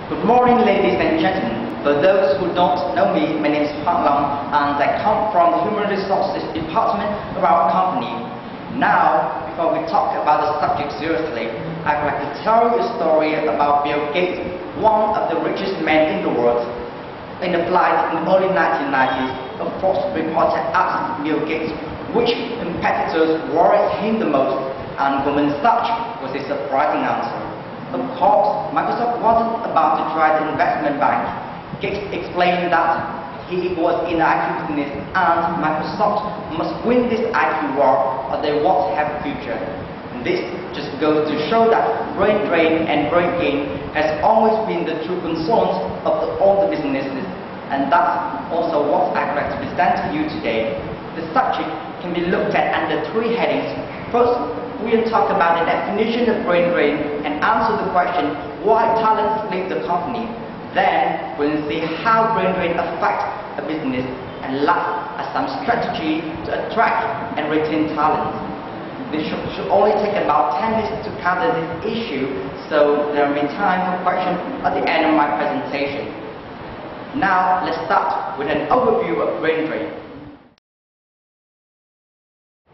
Good morning, ladies and gentlemen. For those who don't know me, my name is Long, and I come from the Human Resources Department of our company. Now, before we talk about the subject seriously, I'd like to tell you a story about Bill Gates, one of the richest men in the world. In a flight in the early 1990s, a Fox reporter asked Bill Gates which competitors worried him the most, and Goldman Sachs was his surprising answer. Of course, Microsoft wasn't about to try the investment bank. Gates explained that he was in the IT business and Microsoft must win this IT war or they won't have a future. And this just goes to show that brain drain and brain gain has always been the true concerns of all the businesses. And that's also what I'd like to present to you today. The subject can be looked at under three headings. First, we'll talk about the definition of brain drain and answer the question why talents leave the company. Then we'll see how brain drain affects a business, and last, some strategy to attract and retain talent. This should only take about 10 minutes to cover this issue, so there will be time for questions at the end of my presentation. Now let's start with an overview of brain drain.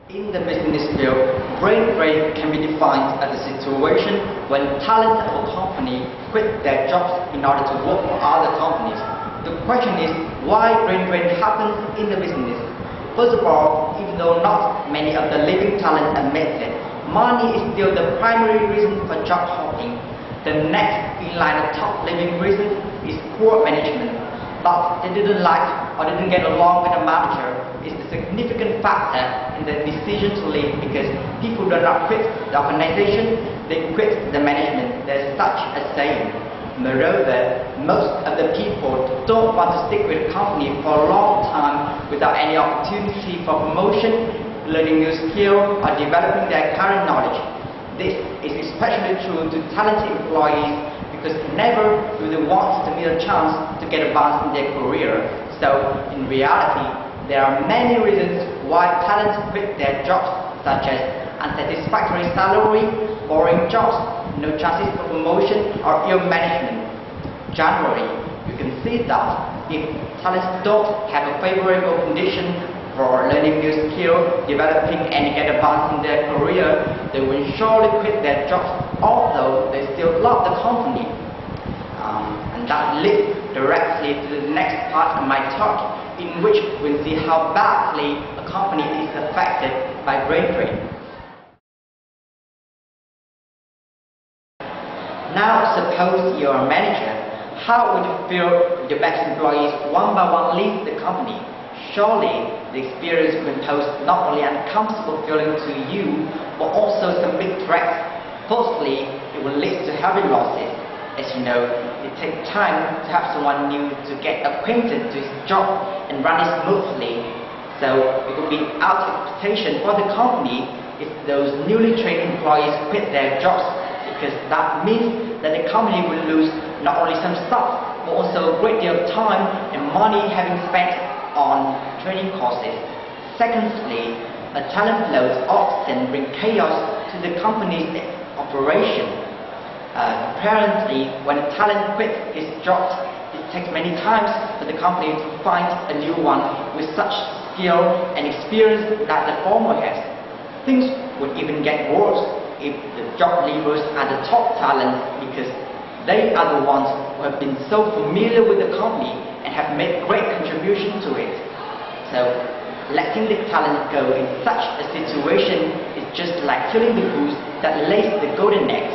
In the business field, brain drain can be defined as a situation when talent of a company quit their jobs in order to work for other companies. The question is why brain drain happens in the business. First of all, even though not many of the leaving talent admit it, money is still the primary reason for job hopping. The next in line of top leaving reasons is poor management. But they didn't like or didn't get along with the manager is a significant factor in the decision to leave, because people do not quit the organization, they quit the management. There's such a saying. Moreover, most of the people don't want to stick with the company for a long time without any opportunity for promotion, learning new skills, or developing their current knowledge. This is especially true to talented employees, because never do they want to miss a chance to get advanced in their career. So, in reality, there are many reasons why talents quit their jobs, such as unsatisfactory salary, boring jobs, no chances for promotion, or ill management. Generally, you can see that if talents don't have a favorable condition for learning new skills, developing and get advanced in their career, they will surely quit their jobs, although they still love the company. And that leads directly to the next part of my talk, in which we'll see how badly a company is affected by brain drain. Now suppose you're a manager. How would you feel if your best employees one by one leave the company? Surely the experience will pose not only an uncomfortable feeling to you, but also some big threats. Firstly, it will lead to heavy losses. As you know, it takes time to have someone new to get acquainted to his job and run it smoothly. So it will be out of expectation for the company if those newly trained employees quit their jobs, because that means that the company will lose not only some staff, but also a great deal of time and money having spent on training courses. Secondly, a talent loss often brings chaos to the company's operation. Apparently, when a talent quits his job, it takes many times for the company to find a new one with such skill and experience that the former has. Things would even get worse if the job leavers are the top talent, because they are the ones who have been so familiar with the company and have made great contribution to it. So, letting the talent go in such a situation is just like killing the goose that lays the golden eggs.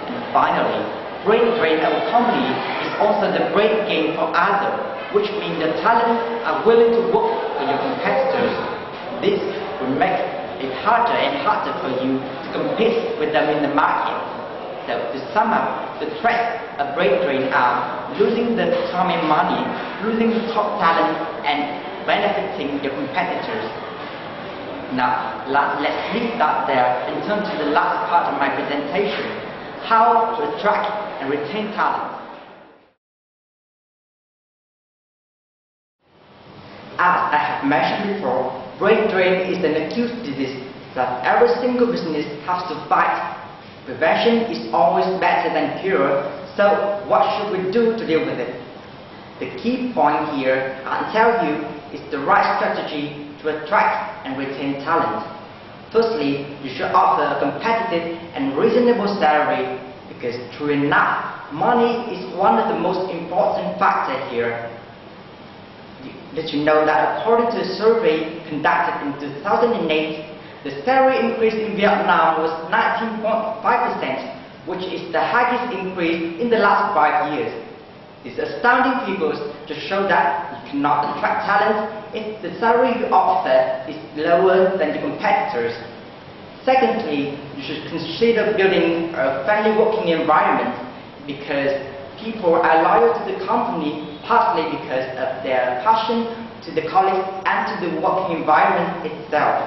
And finally, brain drain of a company is also the brain gain for others, which means the talents are willing to work for your competitors. This will make it harder and harder for you to compete with them in the market. So to sum up, the threats of brain drain are losing the time and money, losing the top talent, and benefiting your competitors. Now, let's leave that there and turn to the last part of my presentation: how to attract and retain talent. As I have mentioned before, brain drain is an acute disease that every single business has to fight. Prevention is always better than cure, So what should we do to deal with it? The key point here, I'll tell you, is the right strategy to attract and retain talent. Firstly, you should offer a competitive and reasonable salary because true enough, money is one of the most important factors here. Did you know that according to a survey conducted in 2008, the salary increase in Vietnam was 19.5%, which is the highest increase in the last 5 years. These astounding figures to show that you cannot attract talent if the salary you offer is lower than your competitors. Secondly, you should consider building a friendly working environment because people are loyal to the company partly because of their passion to the colleagues and to the working environment itself.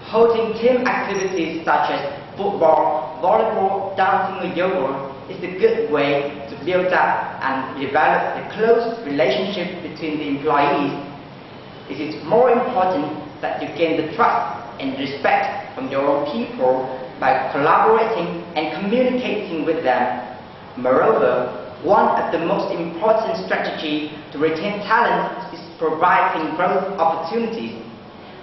Holding team activities such as football, volleyball, dancing or yoga is a good way to build up and develop a close relationship between the employees. It is more important that you gain the trust and respect from your own people by collaborating and communicating with them. Moreover, one of the most important strategies to retain talent is providing growth opportunities.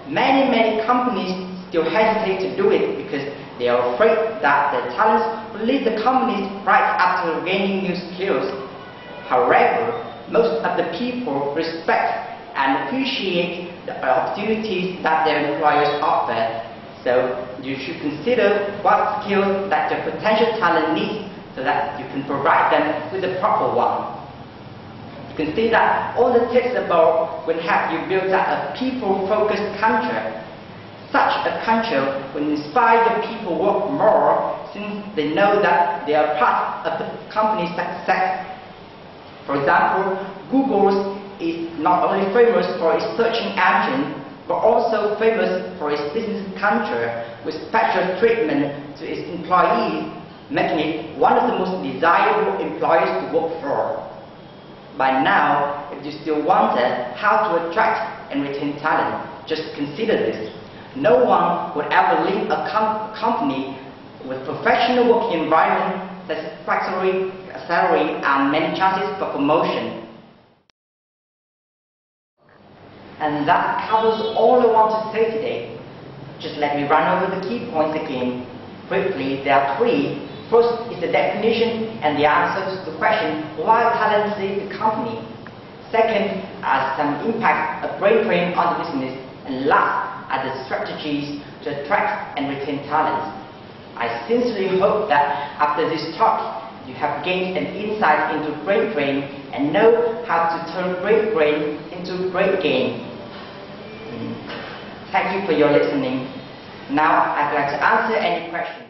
Many companies still hesitate to do it because they are afraid that their talents will leave the companies right after gaining new skills. However, most of the people respect and appreciate the opportunities that their employers offer. So you should consider what skills that your potential talent needs so that you can provide them with the proper one. You can see that all the tips above will help you build up a people-focused culture. Such a culture will inspire the people to work more since they know that they are part of the company's success. For example, Google is not only famous for its searching engine, but also famous for its business culture with special treatment to its employees, making it one of the most desirable employers to work for. By now, if you still wonder how to attract and retain talent, just consider this. No one would ever leave a company with professional working environment, satisfactory salary, and many chances for promotion. And that covers all I want to say today. Just let me run over the key points again. Briefly, there are three. First is the definition and the answers to the question, why talent leaves the company? Second, are some impact of brain drain on the business. And last, are the strategies to attract and retain talent. I sincerely hope that after this talk, you have gained an insight into brain drain and know how to turn great brain into great gain. Thank you for your listening. Now, I'd like to answer any questions.